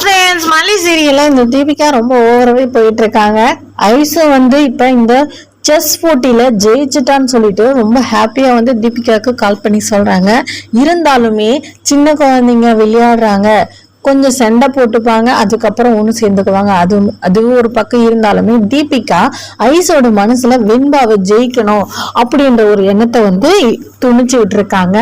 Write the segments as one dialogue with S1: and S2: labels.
S1: Friends, மல்லி சீரியல்ல இந்த தீபிகா ரொம்ப ஓவரவே போயிட்டு இருக்காங்க. ஐசு இப்ப இந்த செஸ் போட்டியில ஜெயிச்சுட்டான்னு சொல்லிட்டு ரொம்ப ஹாப்பியா தீபிகாவுக்கு கால் பண்ணி சொல்றாங்க. இருந்தாலுமே சின்ன குழந்தைங்க விளையாடுறாங்க, கொஞ்சம் சண்டை போட்டுப்பாங்க, அதுக்கப்புறம் ஒன்று சேர்ந்துக்குவாங்க. அதுவும் ஒரு பக்கம் இருந்தாலுமே தீபிகா ஐஸோட மனசுல வெண்பாவை ஜெயிக்கணும் அப்படின்ற ஒரு எண்ணத்தை துணிச்சு விட்டுருக்காங்க.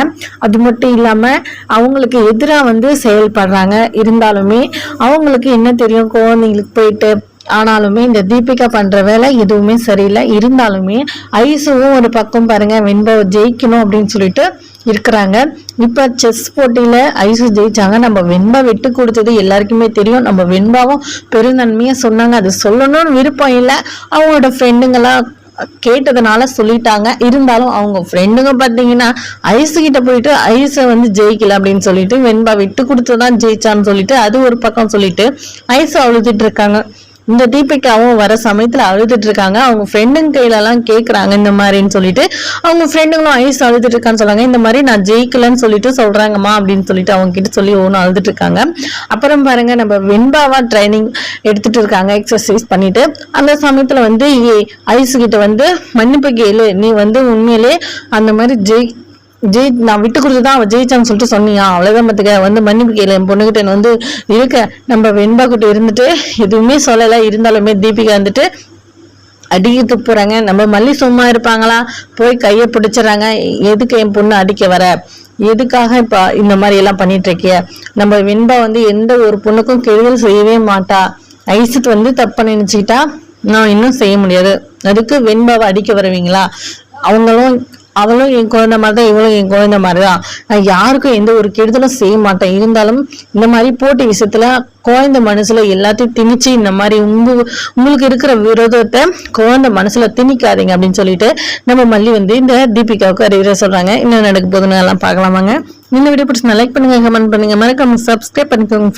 S1: அது மட்டும் இல்லாம அவங்களுக்கு எதிராக செயல்படுறாங்க. இருந்தாலுமே அவங்களுக்கு என்ன தெரியும், குழந்தைங்களுக்கு போயிட்டு ஆனாலுமே இந்த தீபிகா பண்ற வேலை எதுவுமே சரியில்லை. இருந்தாலுமே ஐசுவும் ஒரு பக்கம் பாருங்க வெண்பாவை ஜெயிக்கணும் அப்படின்னு சொல்லிட்டு இருக்கிறாங்க. இப்ப செஸ் போட்டியில ஐசு ஜெயிச்சாங்க. நம்ம வெண்பா விட்டு கொடுத்தது எல்லாருக்குமே தெரியும். நம்ம வெண்பாவும் பெருநன்மையா சொன்னாங்க. அது சொல்லணும்னு விருப்பம் இல்லை, அவங்களோட ஃப்ரெண்டுங்கெல்லாம் கேட்டதுனால சொல்லிட்டாங்க. இருந்தாலும் அவங்க ஃப்ரெண்டுங்க பார்த்தீங்கன்னா ஐசு கிட்ட போயிட்டு ஐஸை ஜெயிக்கல அப்படின்னு சொல்லிட்டு வெண்பா விட்டு கொடுத்துதான் ஜெயிச்சான்னு சொல்லிட்டு அது ஒரு பக்கம் சொல்லிட்டு ஐசு அழுதுட்டு இருக்காங்க. இந்த தீபிகாவும் வர சமயத்துல அழுதுட்டு இருக்காங்க. அவங்க ஃப்ரெண்டுங்க கையில எல்லாம் கேக்குறாங்க இந்த மாதிரின்னு சொல்லிட்டு அவங்க ஃப்ரெண்டுங்களும் ஐஸ் அழுதுட்டு இருக்கான்னு சொல்றாங்க. இந்த மாதிரி நான் ஜெயிக்கலன்னு சொல்லிட்டு சொல்றாங்கம்மா அப்படின்னு சொல்லிட்டு அவங்க கிட்ட சொல்லி ஒன்னும் அழுதுட்டு இருக்காங்க. அப்புறம் பாருங்க நம்ம வெண்பாவா ட்ரைனிங் எடுத்துட்டு இருக்காங்க, எக்ஸசைஸ் பண்ணிட்டு. அந்த சமயத்துல ஐஸ் கிட்ட மன்னிப்பு கேளு, நீ உண்மையிலே அந்த மாதிரி நான் விட்டு கொடுத்துதான் அவ ஜெயிச்சான்னு சொல்லிட்டு சொன்னியா, அவ்வளவுதான் பார்த்துக்க, மன்னிப்பு கேளு, என் பொண்ணுகிட்ட இருக்க. நம்ம வெண்பா கிட்ட இருந்துட்டு எதுவுமே சொல்லலை. இருந்தாலுமே தீபிகா அடிக்க துப்புறாங்க. நம்ம மல்லி சும்மா இருப்பாங்களா, போய் கையை பிடிச்சிடறாங்க. எதுக்கு என் பொண்ணு அடிக்க வர, எதுக்காக இப்ப இந்த மாதிரி எல்லாம் பண்ணிட்டு இருக்கிய, நம்ம வெண்பா எந்த ஒரு பொண்ணுக்கும் கெடுதல் செய்யவே மாட்டா, ஐசுக்கு தப்ப நினைச்சுக்கிட்டா நான் இன்னும் செய்ய முடியாது, அதுக்கு வெண்பாவை அடிக்க வருவீங்களா, அவளும் என் குழந்தை மாதிரிதான், இவளும் என் குழந்தை மாதிரிதான், நான் யாருக்கும் எந்த ஒரு கெடுதலும் செய்ய மாட்டேன். இருந்தாலும் இந்த மாதிரி போட்டி விஷயத்துல குழந்தை மனசுல எல்லாத்தையும் திணிச்சு இந்த மாதிரி உங்களுக்கு இருக்கிற விரோதத்தை குழந்தை மனசுல திணிக்காதீங்க அப்படின்னு சொல்லிட்டு நம்ம மல்லி இந்த தீபிகாவுக்கு அறிவுரை சொல்றாங்க. இன்னும் நடக்க போதுன்னு எல்லாம் பார்க்கலாமாங்க. இந்த வீடியோ பிடிச்சி லைக் பண்ணுங்க, கமெண்ட் பண்ணுங்க, மறக்காம சப்ஸ்கிரைப் பண்ணிக்கோங்க.